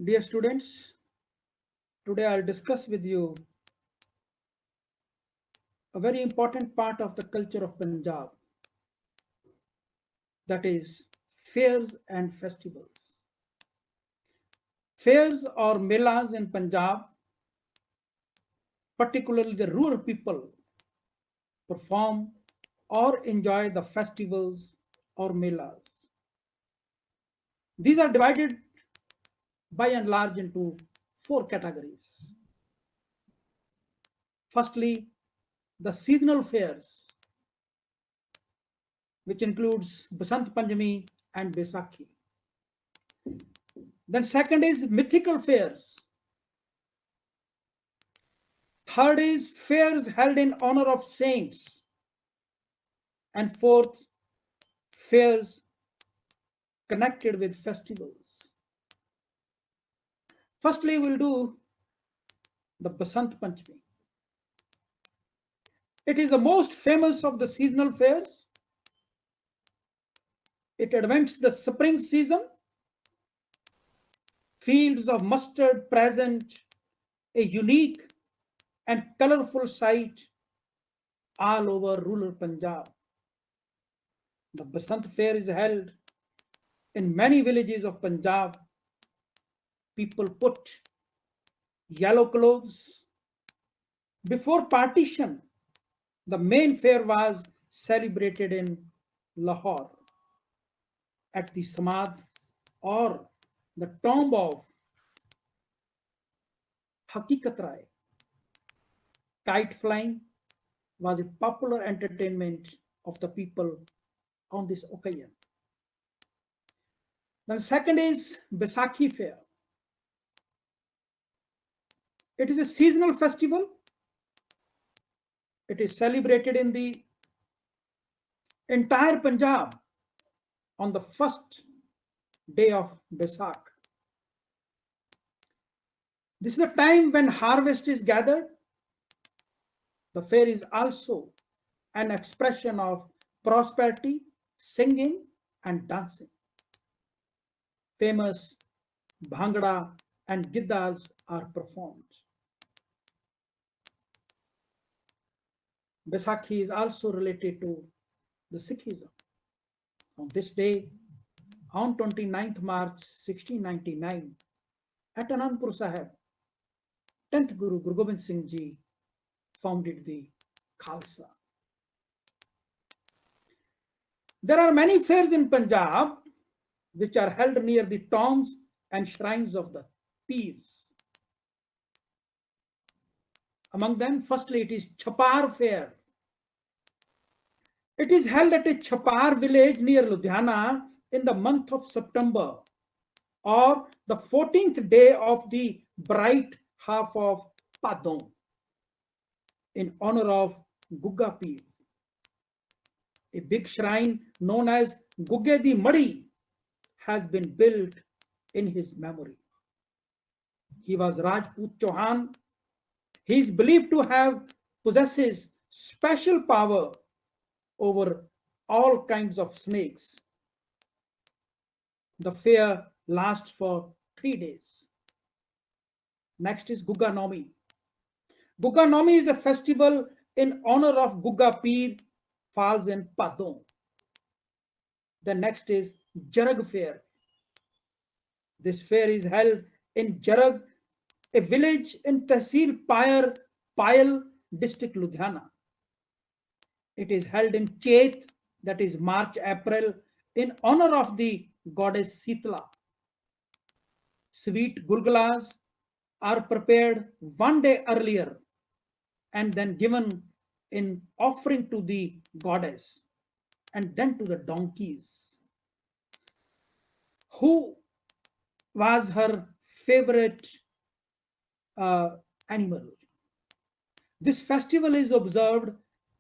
Dear students, today I'll discuss with you a very important part of the culture of Punjab, that is fairs and festivals. Fairs or melas in Punjab, particularly the rural people, perform or enjoy the festivals or melas. These are divided by and large into four categories. Firstly, the seasonal fairs, which includes Basant Panchami and Baisakhi. Then second is mythical fairs. Third is fairs held in honor of saints. And fourth, fairs connected with festivals. Firstly, we'll do the Basant Panchami. It is the most famous of the seasonal fairs. It advents the spring season. Fields of mustard present a unique and colorful sight all over rural Punjab. The Basant Fair is held in many villages of Punjab. People put yellow clothes. Before partition, the main fair was celebrated in Lahore at the Samadh or the tomb of Hakikat Rai. Kite flying was a popular entertainment of the people on this occasion. Then second is Baisakhi Fair. It is a seasonal festival. It is celebrated in the entire Punjab on the first day of Baisakh. This is the time when harvest is gathered. The fair is also an expression of prosperity, singing, and dancing. Famous Bhangra and Giddas are performed. Baisakhi is also related to the Sikhism. On this day, on 29th March 1699, at Anandpur Sahib, 10th Guru Guru Gobind Singh Ji founded the Khalsa. There are many fairs in Punjab which are held near the tombs and shrines of the Peers. Among them, firstly, it is Chapar Fair. It is held at a Chapar village near Ludhiana in the month of September, or the 14th day of the bright half of Padon, in honor of Gugga Peer. A big shrine known as Gugge di Madi has been built in his memory. He was Rajput Chauhan. He is believed to have possesses special power over all kinds of snakes. The fair lasts for 3 days. Next is Gugga Nomi. Gugga Nomi is a festival in honor of Gugga Peer, falls in Padon. The next is Jarag Fair. This fair is held in Jarag, a village in Tehsil Payal district, Ludhiana. It is held in Chet, that is March, April, in honor of the goddess Sitla. Sweet gulgulas are prepared 1 day earlier and then given in offering to the goddess and then to the donkeys. Who was her favorite animal? This festival is observed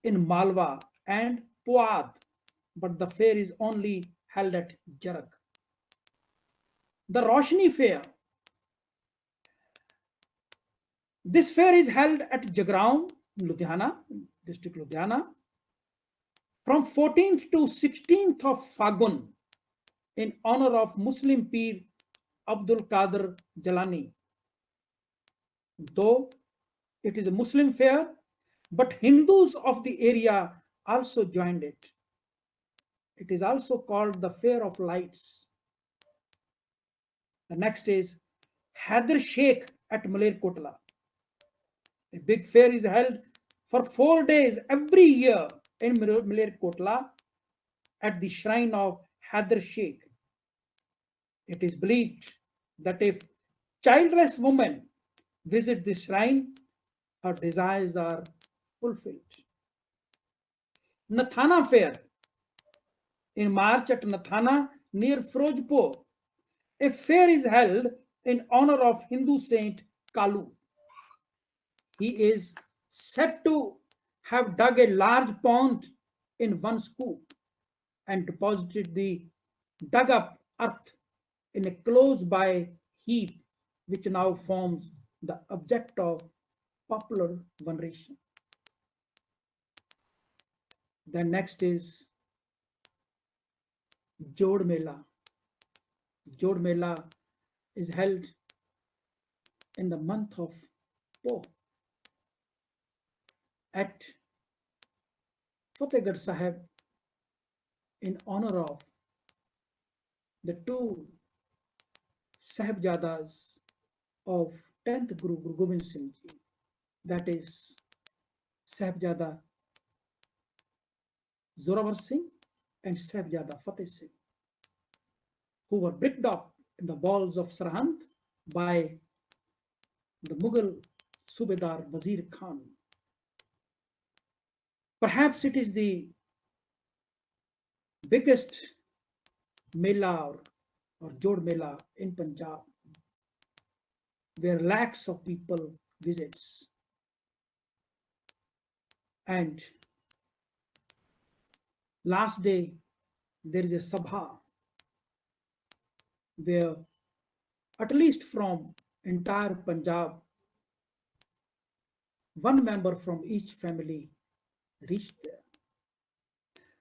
in Malwa and Puad, but the fair is only held at Jarag. The Roshni Fair. This fair is held at Jagraon, Ludhiana, district Ludhiana, from 14th to 16th of Fagun in honor of Muslim Peer Abdul Qadir Jalani. Though it is a Muslim fair, but Hindus of the area also joined it. It is also called the Fair of Lights. The next is Haider Sheikh at Malerkotla. A big fair is held for 4 days every year in Malerkotla at the shrine of Haider Sheikh. It is believed that if childless women visit this shrine, her desires are fulfilled. Nathana Fair in March at Nathana near Firozpur. A fair is held in honor of Hindu saint Kalu. He is said to have dug a large pond in one scoop and deposited the dug up earth in a close by heap, which now forms the object of popular veneration. Then next is Jod Mela. Jod Mela is held in the month of Po at Fatehgarh Sahib in honor of the two Sahibjadas of 10th Guru, Guru Gobind Singh Ji, that is Sahibjada Zorawar Singh and Sahibjada Fateh Singh, who were bricked up in the walls of Sarhand by the Mughal Subedar Wazir Khan. Perhaps it is the biggest Mela or Jod Mela in Punjab, where lakhs of people visits. And last day, there is a sabha where at least from entire Punjab, one member from each family reached there.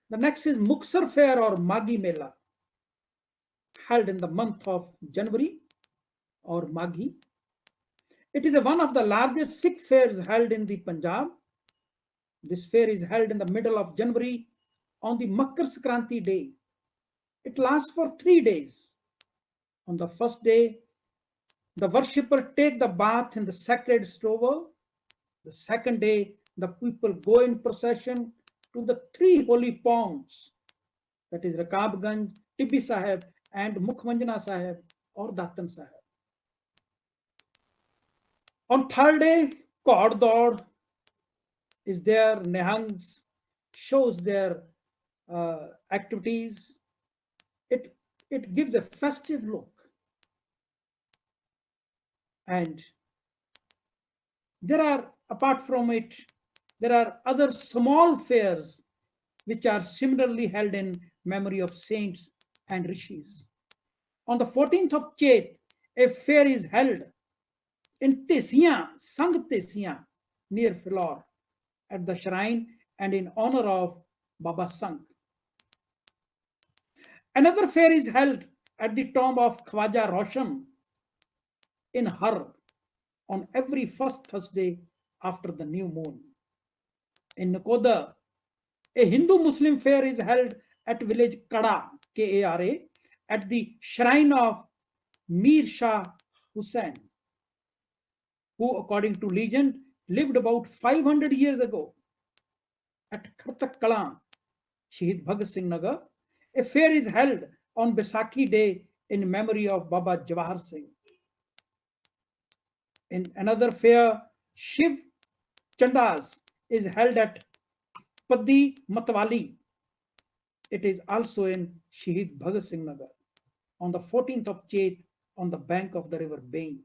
The next is Muksar Fair or Maghi Mela, held in the month of January or Maghi. It is one of the largest Sikh fairs held in the Punjab. This fair is held in the middle of January on the Makar Sankranti day. It lasts for 3 days. On the first day, the worshipper take the bath in the sacred stove. The second day, the people go in procession to the 3 holy ponds, that is Rakabganj, Tibbi Sahib, and Mukhmanjana Sahib or Datan Sahib. On third day, Kaud Daud is there, Nehangs shows their activities. It gives a festive look. And there are, apart from it, there are other small fairs which are similarly held in memory of saints and rishis. On the 14th of Chet, a fair is held in Tesiyan, Sang Tesiyan, near Philor, at the shrine and in honor of Baba Sang. Another fair is held at the tomb of Khwaja Roshan in Har on every first Thursday after the new moon. In Nakoda, a Hindu-Muslim fair is held at village Kada, K-A-R-A, at the shrine of Mir Shah Hussain, who, according to legend, lived about 500 years ago. At Khartak Kalan, Shahid Bhagat Singh Nagar, a fair is held on Baisakhi Day in memory of Baba Jawahar Singh. In another fair, Shiv Chandas is held at Paddi Matwali. It is also in Shahid Bhagat Singh Nagar on the 14th of Chet on the bank of the river Bain.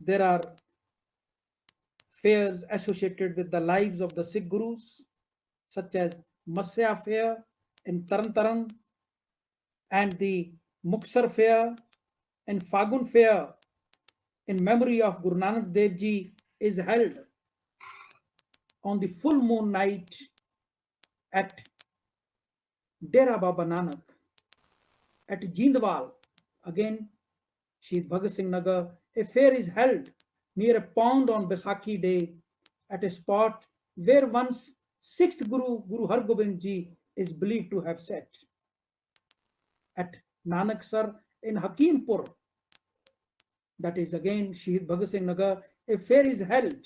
There are fairs associated with the lives of the Sikh Gurus, such as Masya Fair in Taran Taran and the Muksar Fair and Fagun Fair in memory of Guru Nanak Dev Ji is held on the full moon night at Dera Baba Nanak. At Jindwal, again Shahid Bhagat Singh Nagar, a fair is held near a pond on Baisakhi Day at a spot where once sixth Guru Hargobind Ji, is believed to have sat. At Nanaksar in Hakimpur, that is again Shahid Bhagat Singh Nagar, a fair is held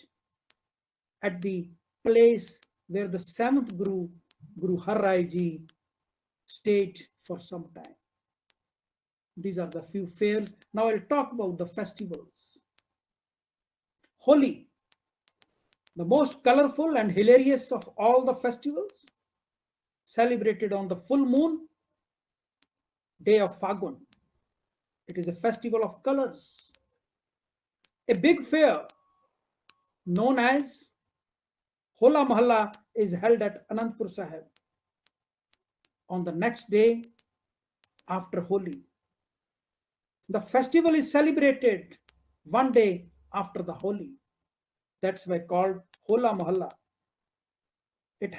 at the place where the seventh Guru Har Rai Ji, stayed for some time. These are the few fairs. Now I'll talk about the festivals. Holi, the most colorful and hilarious of all the festivals, celebrated on the full moon day of Fagun. It is a festival of colors. A big fair known as Hola Mahalla is held at Anandpur Sahib on the next day after Holi. The festival is celebrated one day after the Holi. That's why called Hola Mahalla. It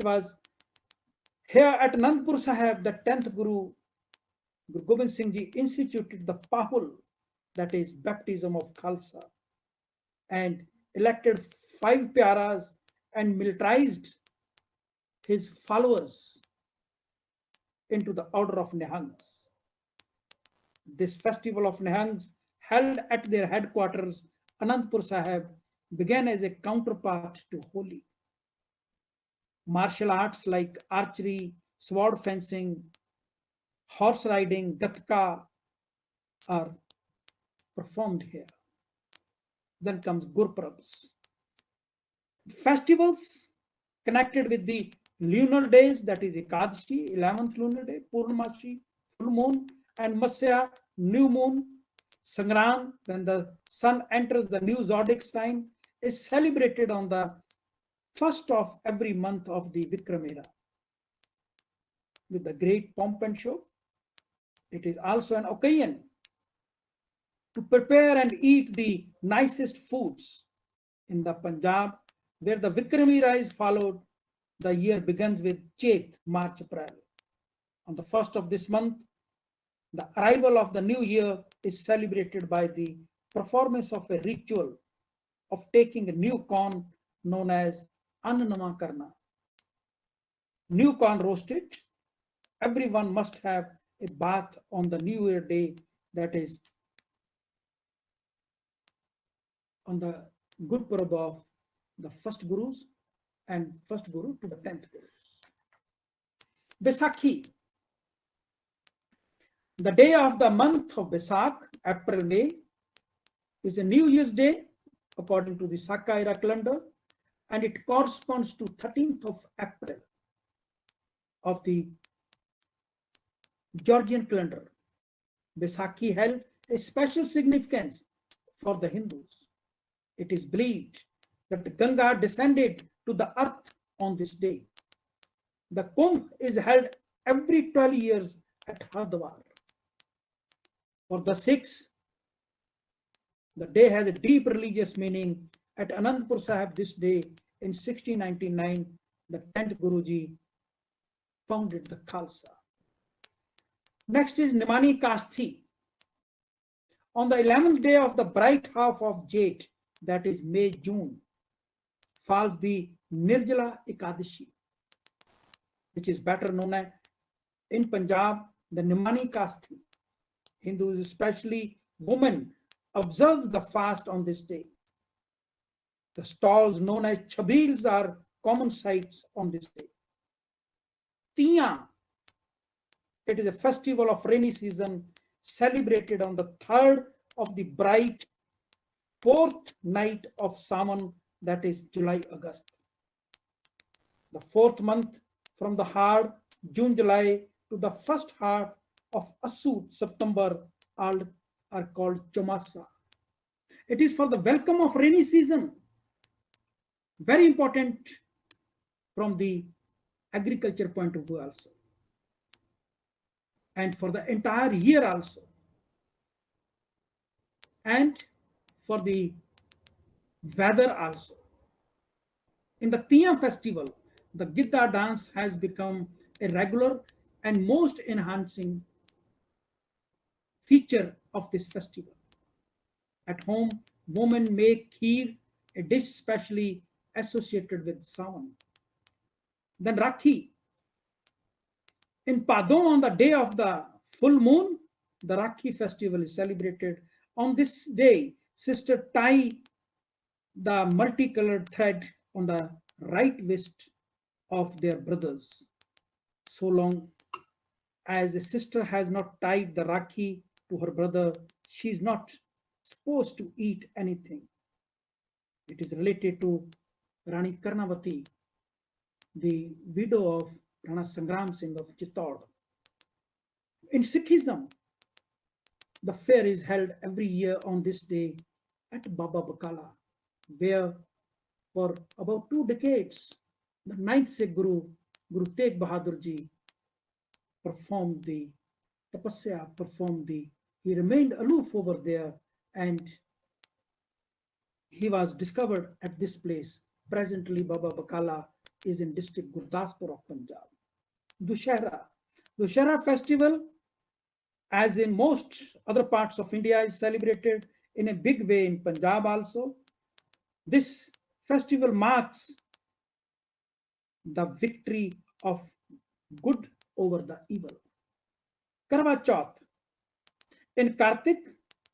was here at Anandpur Sahib the 10th Guru Gobind Singh Ji instituted the Pahul, that is baptism of Khalsa, and elected 5 Pyaras and militarized his followers into the order of Nihangs. This festival of Nihangs, held at their headquarters, Anandpur Sahib, began as a counterpart to Holi. Martial arts like archery, sword fencing, horse riding, gatka are performed here. Then comes Gurpurabs. Festivals connected with the lunar days, that is Ekadashi, 11th lunar day, Purnamashi, full moon, and Matsya, new moon, Sangran, when the sun enters the new zodiac sign, is celebrated on the first of every month of the Vikram era with the great pomp and show. It is also an occasion to prepare and eat the nicest foods. In the Punjab, where the Vikram era is followed, the year begins with Chet, March, April. On the first of this month, the arrival of the new year is celebrated by the performance of a ritual of taking a new corn known as Annama Karna. New corn roasted. Everyone must have a bath on the New Year day, that is on the Gurpurab of the first Gurus and first Guru to the 10th Gurus. Baisakhi, the day of the month of Baisakh, April, May, is a New Year's Day according to the Saka era calendar, and it corresponds to 13th of April of the Georgian calendar. Baisakhi held a special significance for the Hindus. It is believed that Ganga descended to the earth on this day. The Kumbh is held every 12 years at Hardwar. For the Sikhs, the day has a deep religious meaning. At Anandpur Sahib this day in 1699, the 10th Guruji founded the Khalsa. Next is Nimani Kasthi. On the 11th day of the bright half of Jeth, that is May, June, falls the Nirjala Ekadashi, which is better known as in Punjab, the Nimani Kasthi. Hindus, especially women, observe the fast on this day. The stalls known as chabils are common sights on this day. Tiyan, it is a festival of rainy season celebrated on the 3rd of the bright 4th night of Sawan, that is July, August. The 4th month from the hard June, July to the first half of Asud, September, are called Chomasa. It is for the welcome of rainy season. Very important from the agriculture point of view also, and for the entire year also, and for the weather also. In the Tiyan festival, the Gidda dance has become a regular and most enhancing feature of this festival. At home, women make kheer, a dish specially associated with Sawan. Then Rakhi. In Padon, on the day of the full moon, the Rakhi festival is celebrated. On this day, sisters tie the multicolored thread on the right wrist of their brothers. So long as a sister has not tied the Rakhi to her brother, she is not supposed to eat anything. It is related to Rani Karnavati, the widow of Rana Sangram Singh of Chittor. In Sikhism, the fair is held every year on this day at Baba Bakala, where for about 2 decades, the ninth Sikh Guru, Guru Tegh Bahadur Ji, performed the tapasya, he remained aloof over there, and he was discovered at this place. Presently, Baba Bakala is in district Gurdaspur of Punjab. Dussehra festival, as in most other parts of India, is celebrated in a big way in Punjab also. This festival marks the victory of good over the evil. Karwa Chauth. In Kartik,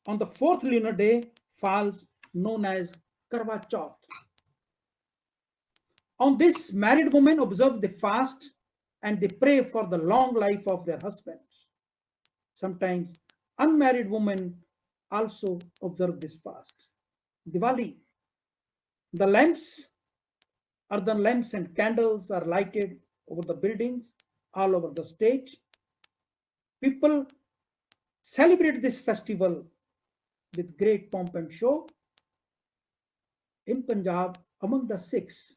on the 4th lunar day, falls known as Karwa Chauth. On this, married women observe the fast and they pray for the long life of their husbands. Sometimes unmarried women also observe this fast. Diwali. The lamps, earthen lamps and candles are lighted over the buildings all over the state. People celebrate this festival with great pomp and show. In Punjab, among the Sikhs,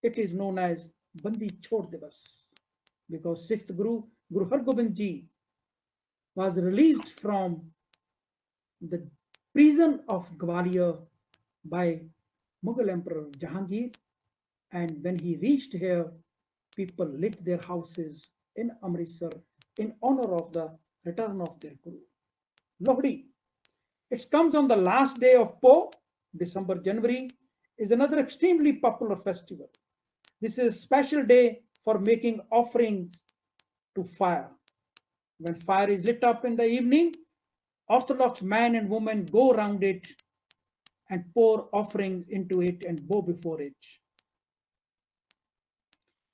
it is known as Bandi Chhod Divas, because 6th Guru, Guru Har Gobind Ji, was released from the prison of Gwalior by Mughal Emperor Jahangir, and when he reached here, people lit their houses in Amritsar in honor of the return of their Guru. Lohri. It comes on the last day of Po, December, January, is another extremely popular festival. This is a special day for making offerings to fire. When fire is lit up in the evening, Orthodox men and women go around it and pour offerings into it and bow before it.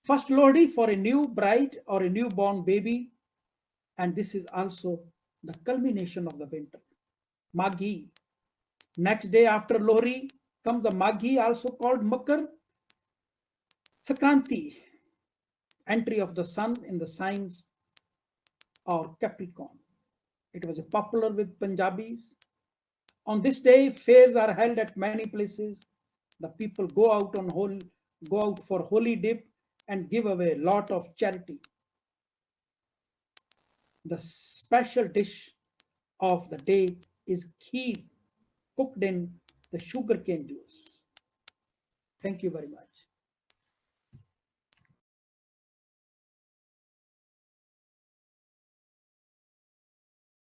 First Lohri for a new bride or a newborn baby, and this is also the culmination of the winter. Maghi. Next day after Lohri comes the Maghi, also called Makar Sakranti, entry of the sun in the signs or Capricorn. It was popular with Punjabis. On this day, fairs are held at many places. The people go out for holy dip and give away a lot of charity. The special dish of the day is kheer cooked in the sugarcane juice. Thank you very much.